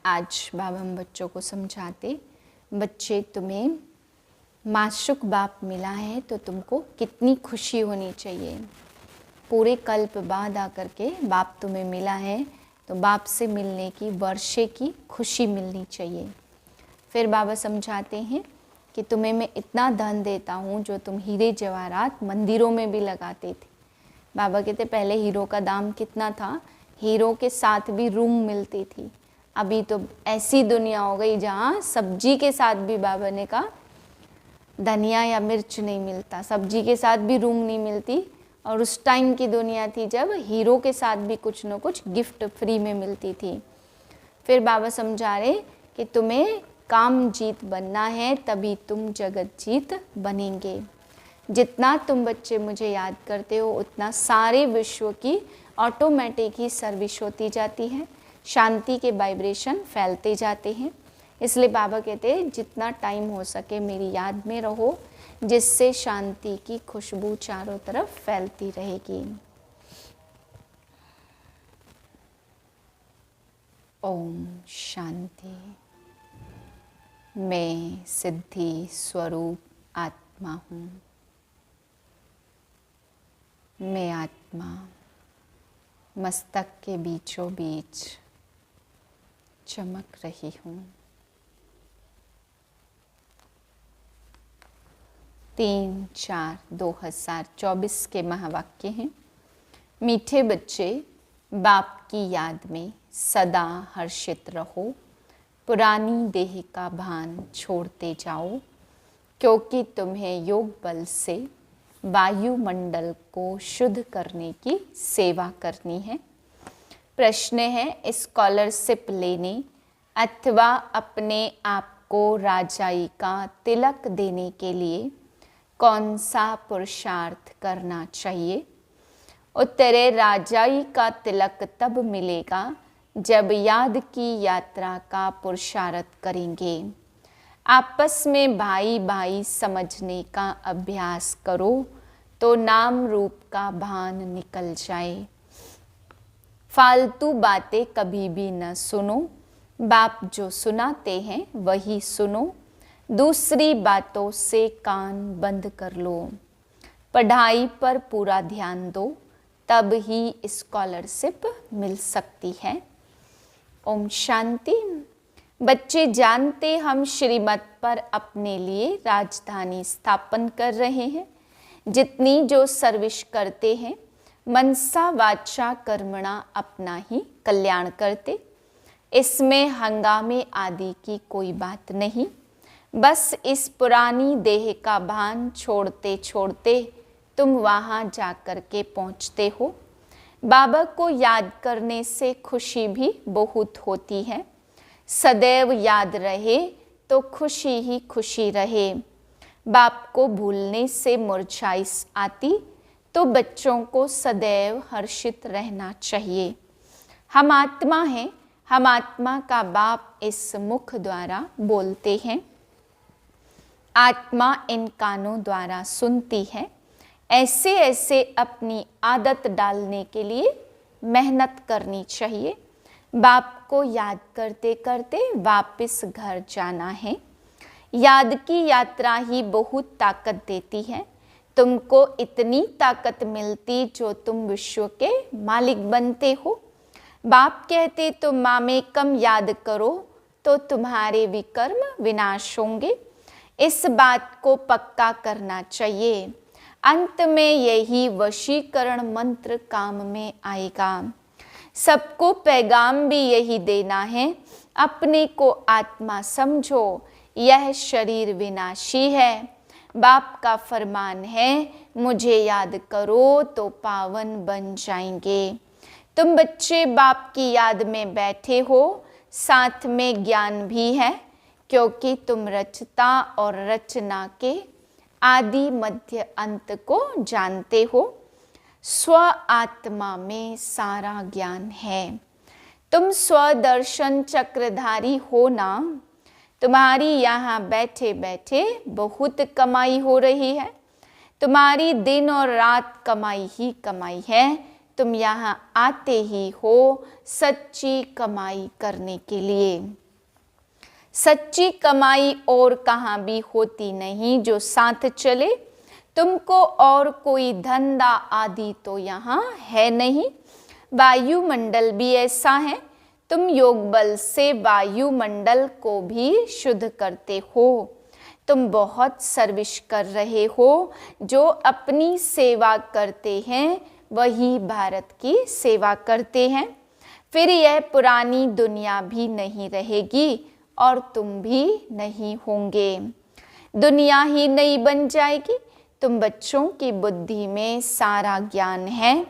आज बाबा हम बच्चों को समझाते, बच्चे तुम्हें माशूक बाप मिला है तो तुमको कितनी खुशी होनी चाहिए। पूरे कल्प बाद आकर के बाप तुम्हें मिला है तो बाप से मिलने की वर्षे की खुशी मिलनी चाहिए। फिर बाबा समझाते हैं कि तुम्हें मैं इतना धन देता हूँ जो तुम हीरे जवाहरात मंदिरों में भी लगाते थे। बाबा कहते पहले हीरो का दाम कितना था, हीरो के साथ भी रूम मिलती थी। अभी तो ऐसी दुनिया हो गई जहाँ सब्जी के साथ भी बाबा ने कहा धनिया या मिर्च नहीं मिलता, सब्जी के साथ भी रूम नहीं मिलती। और उस टाइम की दुनिया थी जब हीरो के साथ भी कुछ न कुछ गिफ्ट फ्री में मिलती थी। फिर बाबा समझा रहे कि तुम्हें काम जीत बनना है तभी तुम जगत जीत बनेंगे। जितना तुम बच्चे मुझे याद करते हो उतना सारे विश्व की ऑटोमेटिक ही सर्विस होती जाती है, शांति के वाइब्रेशन फैलते जाते हैं। इसलिए बाबा कहते हैं जितना टाइम हो सके मेरी याद में रहो, जिससे शांति की खुशबू चारों तरफ फैलती रहेगी। ओम शांति। मैं सिद्धि स्वरूप आत्मा हूँ। मैं आत्मा मस्तक के बीचों बीच चमक रही हूँ। 3/4/2024 के महावाक्य हैं। मीठे बच्चे, बाप की याद में सदा हर्षित रहो। पुरानी देह का भान छोड़ते जाओ, क्योंकि तुम्हें योग बल से वायुमंडल को शुद्ध करने की सेवा करनी है। प्रश्न है, स्कॉलरशिप लेने अथवा अपने आप को राजाई का तिलक देने के लिए कौन सा पुरुषार्थ करना चाहिए? उत्तर है, राजाई का तिलक तब मिलेगा जब याद की यात्रा का पुरुषार्थ करेंगे। आपस में भाई भाई समझने का अभ्यास करो तो नाम रूप का भान निकल जाए। फालतू बातें कभी भी न सुनो, बाप जो सुनाते हैं वही सुनो। दूसरी बातों से कान बंद कर लो। पढ़ाई पर पूरा ध्यान दो, तब ही स्कॉलरशिप मिल सकती है। ओम शांति। बच्चे जानते हम श्रीमत पर अपने लिए राजधानी स्थापन कर रहे हैं। जितनी जो सर्विस करते हैं मनसा वाचा कर्मणा अपना ही कल्याण करते। इसमें हंगामे आदि की कोई बात नहीं। बस इस पुरानी देह का भान छोड़ते छोड़ते तुम वहाँ जाकर के पहुँचते हो। बाबा को याद करने से खुशी भी बहुत होती है। सदैव याद रहे तो खुशी ही खुशी रहे। बाप को भूलने से मुरझाई आती तो बच्चों को सदैव हर्षित रहना चाहिए। हम आत्मा हैं, हम आत्मा का बाप इस मुख द्वारा बोलते हैं। आत्मा इन कानों द्वारा सुनती है। ऐसे ऐसे अपनी आदत डालने के लिए मेहनत करनी चाहिए। बाप को याद करते करते वापस घर जाना है। याद की यात्रा ही बहुत ताकत देती है। तुमको इतनी ताकत मिलती जो तुम विश्व के मालिक बनते हो। बाप कहते तुम मामे कम याद करो तो तुम्हारे विकर्म विनाश होंगे। इस बात को पक्का करना चाहिए। अंत में यही वशीकरण मंत्र काम में आएगा। सबको पैगाम भी यही देना है, अपने को आत्मा समझो, यह शरीर विनाशी है। बाप का फरमान है, मुझे याद करो तो पावन बन जाएंगे। तुम बच्चे बाप की याद में बैठे हो, साथ में ज्ञान भी है, क्योंकि तुम रचता और रचना के आदि मध्य अंत को जानते हो। स्व आत्मा में सारा ज्ञान है। तुम स्वदर्शन चक्रधारी हो ना। तुम्हारी यहाँ बैठे बैठे बहुत कमाई हो रही है। तुम्हारी दिन और रात कमाई ही कमाई है। तुम यहाँ आते ही हो सच्ची कमाई करने के लिए। सच्ची कमाई और कहाँ भी होती नहीं जो साथ चले। तुमको और कोई धंधा आदि तो यहाँ है नहीं। वायुमंडल भी ऐसा है, तुम योग बल से वायुमंडल को भी शुद्ध करते हो। तुम बहुत सर्विस कर रहे हो। जो अपनी सेवा करते हैं वही भारत की सेवा करते हैं। फिर यह पुरानी दुनिया भी नहीं रहेगी और तुम भी नहीं होंगे। दुनिया ही नई बन जाएगी। तुम बच्चों की बुद्धि में सारा ज्ञान है,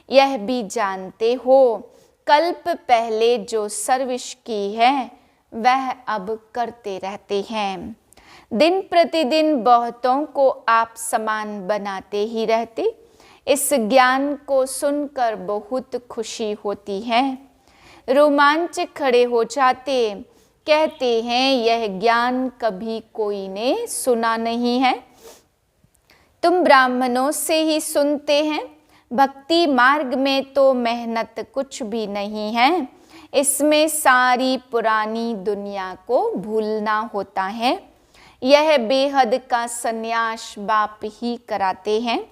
यह भी जानते हो। कल्प पहले जो सर्विस की है वह अब करते रहते हैं। दिन प्रतिदिन बहुतों को आप समान बनाते ही रहते। इस ज्ञान को सुनकर बहुत खुशी होती है। रोमांच खड़े हो जाते, कहते हैं यह ज्ञान कभी कोई ने सुना नहीं है। तुम ब्राह्मणों से ही सुनते हैं। भक्ति मार्ग में तो मेहनत कुछ भी नहीं है। इसमें सारी पुरानी दुनिया को भूलना होता है। यह बेहद का संन्यास बाप ही कराते हैं।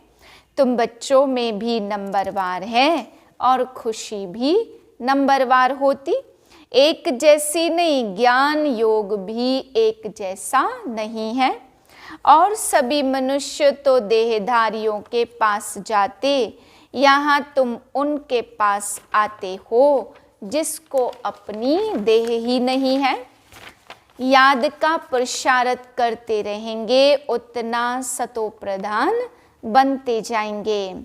तुम बच्चों में भी नंबरवार है और खुशी भी नंबरवार होती। एक जैसी नहीं, ज्ञान योग भी एक जैसा नहीं है। और सभी मनुष्य तो देहधारियों के पास जाते, यहाँ तुम उनके पास आते हो जिसको अपनी देह ही नहीं है। याद का प्रसारत करते रहेंगे, उतना सतो प्रधान बनते जाएंगे।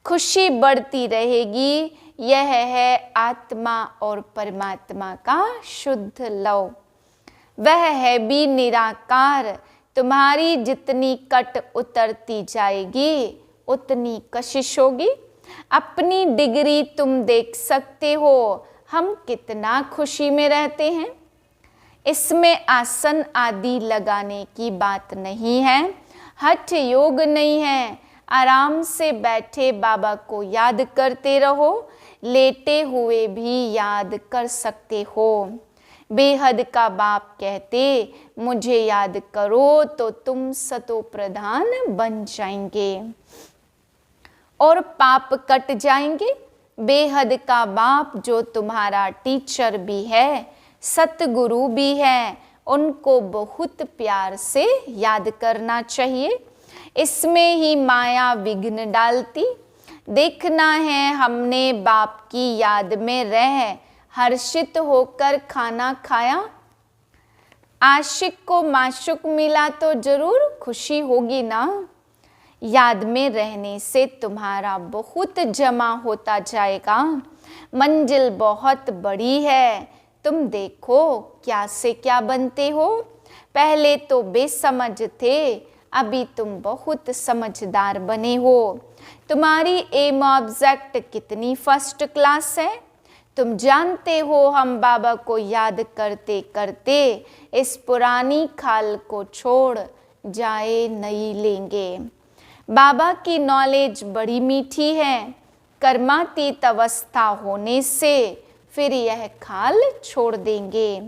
खुशी बढ़ती रहेगी। यह है आत्मा और परमात्मा का शुद्ध लव। वह है भी निराकार। तुम्हारी जितनी कट उतरती जाएगी उतनी कशिश होगी। अपनी डिग्री तुम देख सकते हो, हम कितना खुशी में रहते हैं। इसमें आसन आदि लगाने की बात नहीं है, हठ योग नहीं है। आराम से बैठे बाबा को याद करते रहो, लेटे हुए भी याद कर सकते हो। बेहद का बाप कहते, मुझे याद करो तो तुम सतो प्रधान बन जाएंगे और पाप कट जाएंगे। बेहद का बाप जो तुम्हारा टीचर भी है, सतगुरु भी है, उनको बहुत प्यार से याद करना चाहिए। इसमें ही माया विघ्न डालती। देखना है हमने बाप की याद में रह हर्षित होकर खाना खाया। आशिक को माशुक मिला तो जरूर खुशी होगी ना। याद में रहने से तुम्हारा बहुत जमा होता जाएगा। मंजिल बहुत बड़ी है। तुम देखो क्या से क्या बनते हो। पहले तो बेसमझ थे, अभी तुम बहुत समझदार बने हो। तुम्हारी एम ऑब्जेक्ट कितनी फर्स्ट क्लास है। तुम जानते हो हम बाबा को याद करते करते इस पुरानी खाल को छोड़ जाए नई लेंगे। बाबा की नॉलेज बड़ी मीठी है। कर्मातीत अवस्था होने से फिर यह खाल छोड़ देंगे।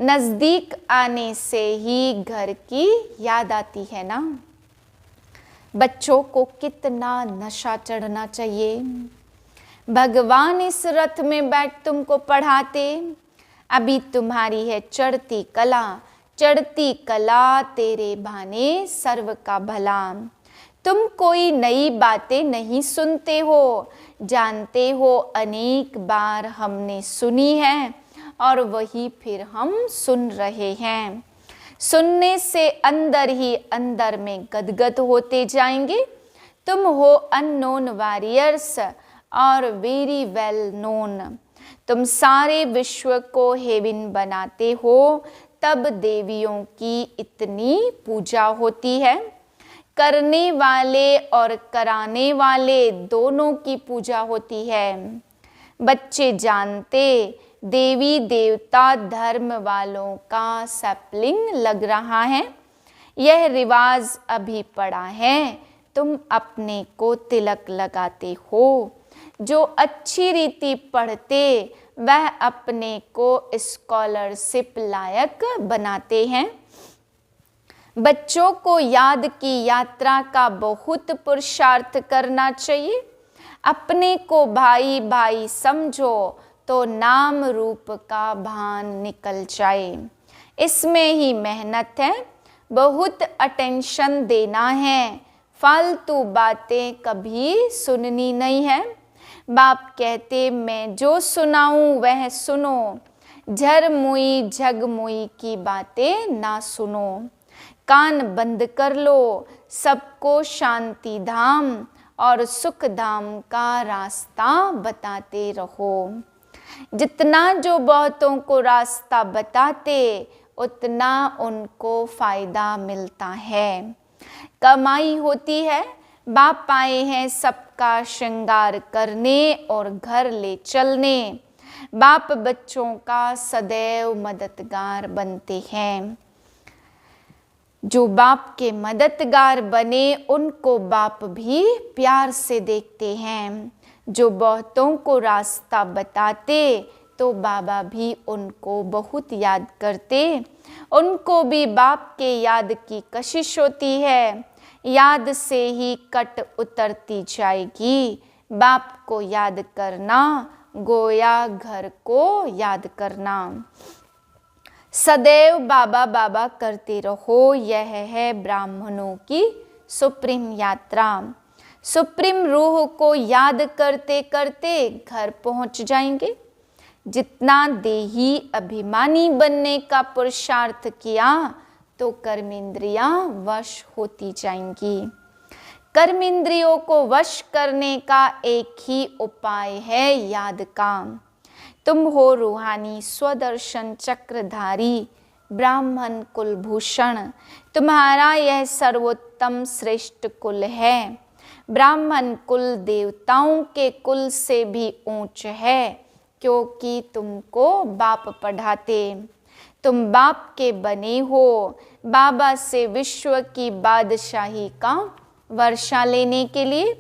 नजदीक आने से ही घर की याद आती है ना। बच्चों को कितना नशा चढ़ना चाहिए। भगवान इस रथ में बैठ तुमको पढ़ाते। अभी तुम्हारी है चढ़ती कला, चढ़ती कला तेरे भाने सर्व का भला। तुम कोई नई बातें नहीं सुनते हो, जानते हो अनेक बार हमने सुनी है और वही फिर हम सुन रहे हैं। सुनने से अंदर ही अंदर में गदगद होते जाएंगे। तुम हो अननोन वॉरियर्स और वेरी वेल नोन। तुम सारे विश्व को हेवन बनाते हो, तब देवियों की इतनी पूजा होती है। करने वाले और कराने वाले दोनों की पूजा होती है। बच्चे जानते देवी देवता धर्म वालों का सैपलिंग लग रहा है। यह रिवाज अभी पड़ा है। तुम अपने को तिलक लगाते हो। जो अच्छी रीति पढ़ते वह अपने को स्कॉलरशिप लायक बनाते हैं। बच्चों को याद की यात्रा का बहुत पुरुषार्थ करना चाहिए। अपने को भाई भाई समझो तो नाम रूप का भान निकल जाए। इसमें ही मेहनत है, बहुत अटेंशन देना है, फालतू बातें कभी सुननी नहीं है। बाप कहते मैं जो सुनाऊं वह सुनो, झर मुई झग मुई की बातें ना सुनो। कान बंद कर लो, सबको शांति धाम और सुख धाम का रास्ता बताते रहो। जितना जो बहुतों को रास्ता बताते उतना उनको फायदा मिलता है। कमाई होती है, बाप आए हैं सबका श्रृंगार करने और घर ले चलने। बाप बच्चों का सदैव मददगार बनते हैं। जो बाप के मददगार बने उनको बाप भी प्यार से देखते हैं। जो बहुतों को रास्ता बताते तो बाबा भी उनको बहुत याद करते। उनको भी बाप के याद की कशिश होती है। याद से ही कट उतरती जाएगी। बाप को याद करना गोया घर को याद करना। सदैव बाबा बाबा करते रहो, यह है ब्राह्मणों की सुप्रीम यात्रा। सुप्रीम रूह को याद करते करते घर पहुंच जाएंगे। जितना देही अभिमानी बनने का पुरुषार्थ किया तो कर्मेंद्रियां वश होती जाएंगी। कर्मेंद्रियों को वश करने का एक ही उपाय है याद का। तुम हो रूहानी स्वदर्शन चक्रधारी ब्राह्मण कुलभूषण। तुम्हारा यह सर्वोत्तम श्रेष्ठ कुल है। ब्राह्मण कुल देवताओं के कुल से भी ऊंच है, क्योंकि तुमको बाप पढ़ाते। तुम बाप के बने हो। बाबा से विश्व की बादशाही का वर्षा लेने के लिए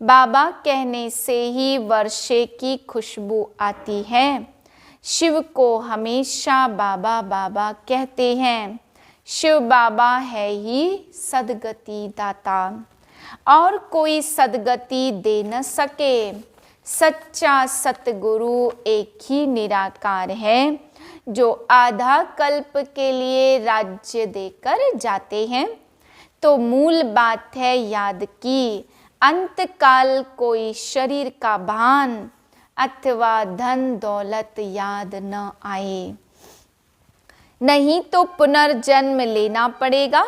बाबा कहने से ही वर्षे की खुशबू आती है। शिव को हमेशा बाबा बाबा कहते हैं। शिव बाबा है ही सदगति दाता, और कोई सदगति दे न सके। सच्चा सतगुरु एक ही निराकार है, जो आधा कल्प के लिए राज्य देकर जाते हैं। तो मूल बात है याद की। अंत काल कोई शरीर का भान अथवा धन दौलत याद न आए, नहीं तो पुनर्जन्म लेना पड़ेगा।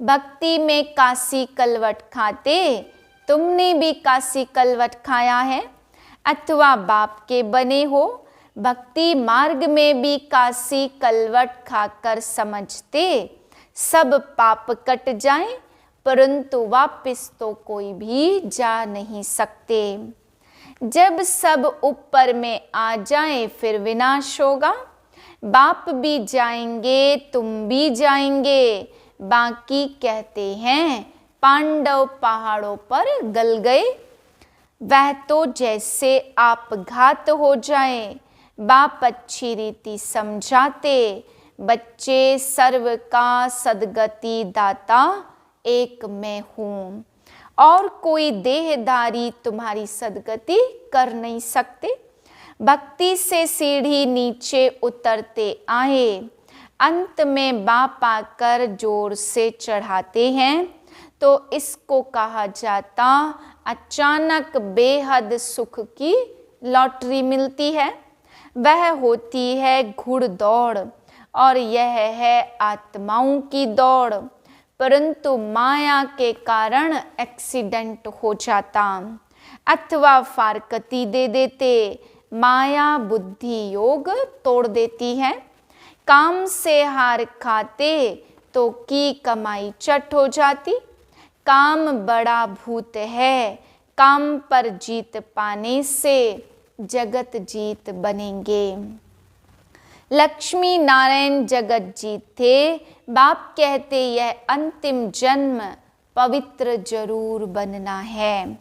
भक्ति में काशी कलवट खाते, तुमने भी काशी कलवट खाया है, अथवा बाप के बने हो। भक्ति मार्ग में भी काशी कलवट खाकर समझते सब पाप कट जाए, परंतु वापस तो कोई भी जा नहीं सकते। जब सब ऊपर में आ जाए फिर विनाश होगा। बाप भी जाएंगे, तुम भी जाएंगे। बाकी कहते हैं पांडव पहाड़ों पर गल गए, वह तो जैसे आपघात हो जाए। बाप अच्छी रीति समझाते, बच्चे सर्व का सदगति दाता एक मैं हूँ, और कोई देहधारी तुम्हारी सदगति कर नहीं सकते। भक्ति से सीढ़ी नीचे उतरते आए, अंत में बाप आकर जोर से चढ़ाते हैं। तो इसको कहा जाता अचानक बेहद सुख की लॉटरी मिलती है। वह होती है घुड़दौड़, और यह है आत्माओं की दौड़। परंतु माया के कारण एक्सीडेंट हो जाता, अथवा फारकती दे देते। माया बुद्धि योग तोड़ देती है। काम से हार खाते तो की कमाई चट हो जाती। काम बड़ा भूत है, काम पर जीत पाने से जगत जीत बनेंगे। लक्ष्मी नारायण जगत जीत थे। बाप कहते यह अंतिम जन्म पवित्र जरूर बनना है,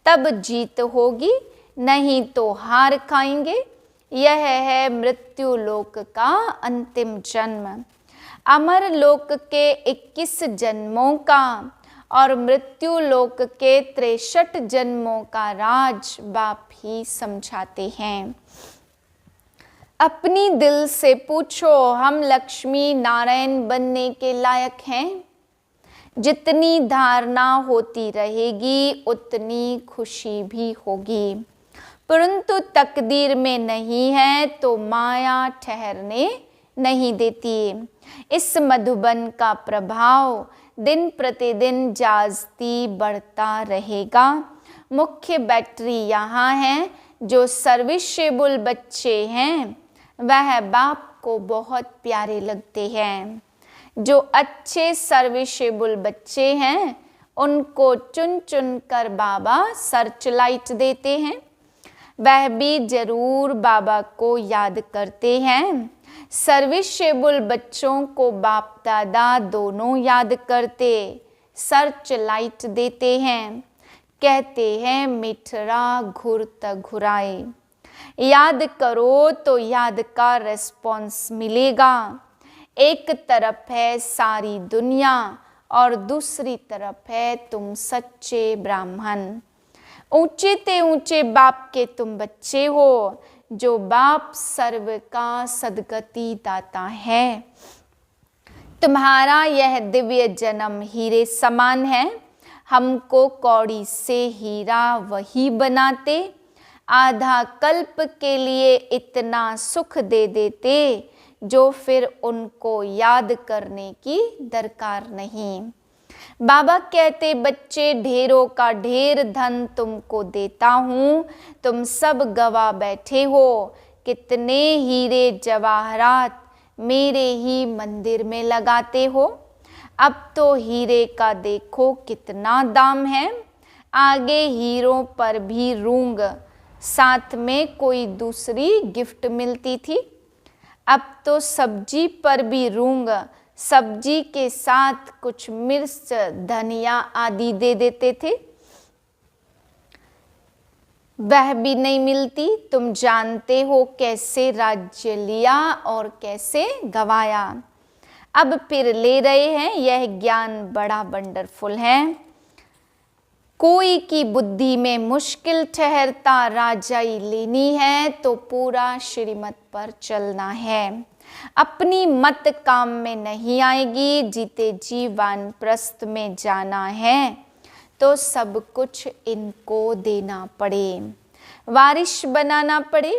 तब जीत होगी। नहीं तो हार खाएंगे। यह है मृत्यु लोक का अंतिम जन्म। अमर लोक के 21 जन्मों का और मृत्यु लोक के 63 जन्मों का राज बाप ही समझाते हैं। अपनी दिल से पूछो, हम लक्ष्मी नारायण बनने के लायक हैं? जितनी धारणा होती रहेगी उतनी खुशी भी होगी, परंतु तकदीर में नहीं है तो माया ठहरने नहीं देती। इस मधुबन का प्रभाव दिन प्रतिदिन जाजती बढ़ता रहेगा। मुख्य बैटरी यहाँ है। जो सर्विसेबल बच्चे हैं वह बाप को बहुत प्यारे लगते हैं। जो अच्छे सर्विसेबल बच्चे हैं उनको चुन चुन कर बाबा सर्च लाइट देते हैं। वह भी जरूर बाबा को याद करते हैं। सर्विसेबल बच्चों को बाप दादा दोनों याद करते, सर्च लाइट देते हैं। कहते हैं मिठरा घुरत घुराए। याद करो तो याद का रिस्पॉन्स मिलेगा। एक तरफ है सारी दुनिया और दूसरी तरफ है तुम सच्चे ब्राह्मण। ऊंचे ते ऊंचे बाप के तुम बच्चे हो। जो बाप सर्व का सदगति दाता है। तुम्हारा यह दिव्य जन्म हीरे समान है। हमको कौड़ी से हीरा वही बनाते। आधा कल्प के लिए इतना सुख दे देते जो फिर उनको याद करने की दरकार नहीं। बाबा कहते बच्चे ढेरों का ढेर धन तुमको देता हूँ, तुम सब गवा बैठे हो। कितने हीरे जवाहरात मेरे ही मंदिर में लगाते हो। अब तो हीरे का देखो कितना दाम है। आगे हीरों पर भी रूंग, साथ में कोई दूसरी गिफ्ट मिलती थी। अब तो सब्जी पर भी रूंग, सब्जी के साथ कुछ मिर्च धनिया आदि दे देते थे। वह भी नहीं मिलती। तुम जानते हो कैसे राज्य लिया और कैसे गवाया। अब फिर ले रहे हैं। यह ज्ञान बड़ा वंडरफुल है। कोई की बुद्धि में मुश्किल ठहरता राजाई लेनी है तो पूरा श्रीमत पर चलना है। अपनी मत काम में नहीं आएगी। जीते जी वानप्रस्थ में जाना है तो सब कुछ इनको देना पड़े, वारिश बनाना पड़े।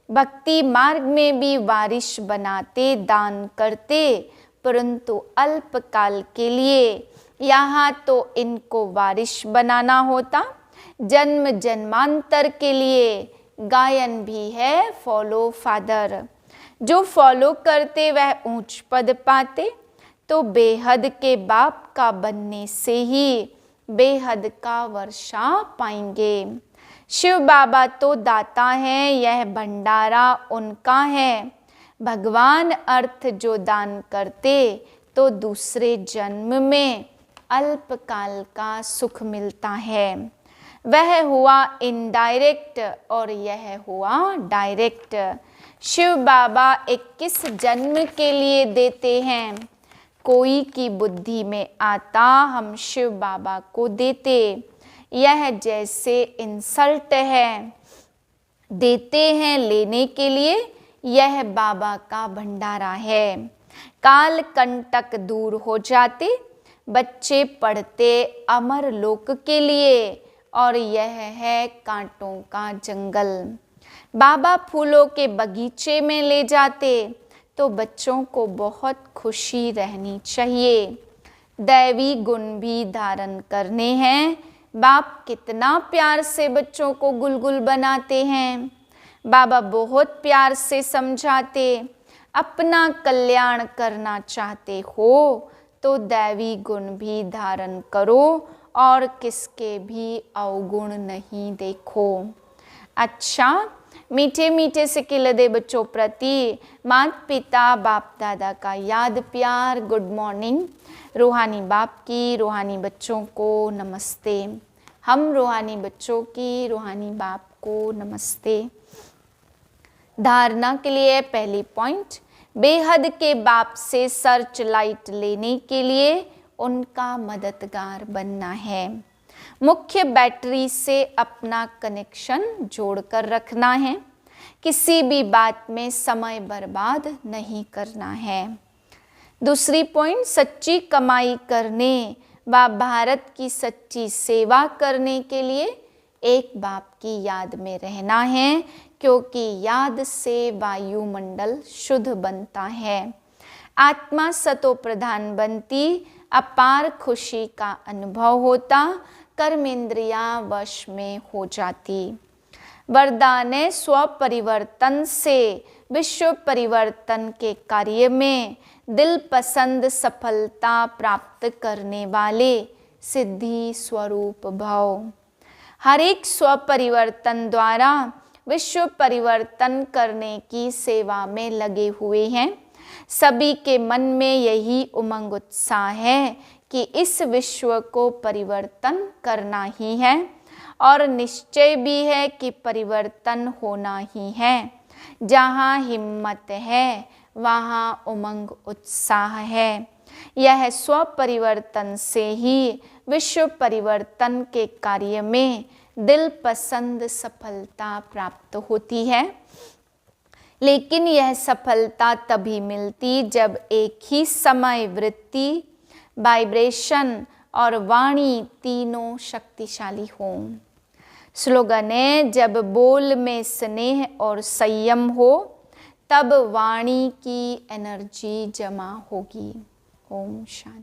भक्ति मार्ग में भी वारिश बनाते, दान करते, परंतु अल्पकाल के लिए। यहाँ तो इनको वारिश बनाना होता। जन्म जन्मांतर के लिए गायन भी है फॉलो फादर। जो फॉलो करते वह ऊंच पद पाते। तो बेहद के बाप का बनने से ही बेहद का वर्षा पाएंगे। शिव बाबा तो दाता है, यह भंडारा उनका है। भगवान अर्थ जो दान करते तो दूसरे जन्म में अल्पकाल का सुख मिलता है। वह हुआ इनडायरेक्ट और यह हुआ डायरेक्ट। शिव बाबा 21 जन्म के लिए देते हैं। कोई की बुद्धि में आता हम शिव बाबा को देते, यह जैसे इंसल्ट है। देते हैं लेने के लिए, यह बाबा का भंडारा है। काल कंटक दूर हो जाते, बच्चे पढ़ते अमर लोक के लिए और यह है कांटों का जंगल। बाबा फूलों के बगीचे में ले जाते तो बच्चों को बहुत खुशी रहनी चाहिए। दैवी गुण भी धारण करने हैं। बाप कितना प्यार से बच्चों को गुलगुल बनाते हैं। बाबा बहुत प्यार से समझाते। अपना कल्याण करना चाहते हो तो दैवी गुण भी धारण करो और किसके भी अवगुण नहीं देखो। अच्छा, मीठे मीठे से खिलदे बच्चों प्रति माता पिता बाप दादा का याद प्यार। Good morning. रूहानी बाप की रूहानी बच्चों को नमस्ते। हम रूहानी बच्चों की रूहानी बाप को नमस्ते। धारणा के लिए पहली पॉइंट, बेहद के बाप से सर्च लाइट लेने के लिए उनका मददगार बनना है। मुख्य बैटरी से अपना कनेक्शन जोड़कर रखना है। किसी भी बात में समय बर्बाद नहीं करना है। दूसरी पॉइंट, सच्ची कमाई करने व भारत की सच्ची सेवा करने के लिए एक बाप की याद में रहना है, क्योंकि याद से वायुमंडल शुद्ध बनता है। आत्मा सतो प्रधान बनती, अपार खुशी का अनुभव होता, कर्मेंद्रियां वश में हो जाती। वरदान स्व परिवर्तन से विश्व परिवर्तन के कार्य में दिल पसंद सफलता प्राप्त करने वाले सिद्धि स्वरूप भव। हर एक स्व परिवर्तन द्वारा विश्व परिवर्तन करने की सेवा में लगे हुए हैं। सभी के मन में यही उमंग उत्साह है कि इस विश्व को परिवर्तन करना ही है, और निश्चय भी है कि परिवर्तन होना ही है। जहाँ हिम्मत है वहाँ उमंग उत्साह है। यह स्व परिवर्तन से ही विश्व परिवर्तन के कार्य में दिल पसंद सफलता प्राप्त होती है। लेकिन यह सफलता तभी मिलती जब एक ही समय वृत्ति, वाइब्रेशन और वाणी तीनों शक्तिशाली हों। स्लोगन है, जब बोल में स्नेह और संयम हो तब वाणी की एनर्जी जमा होगी। ओम शांति।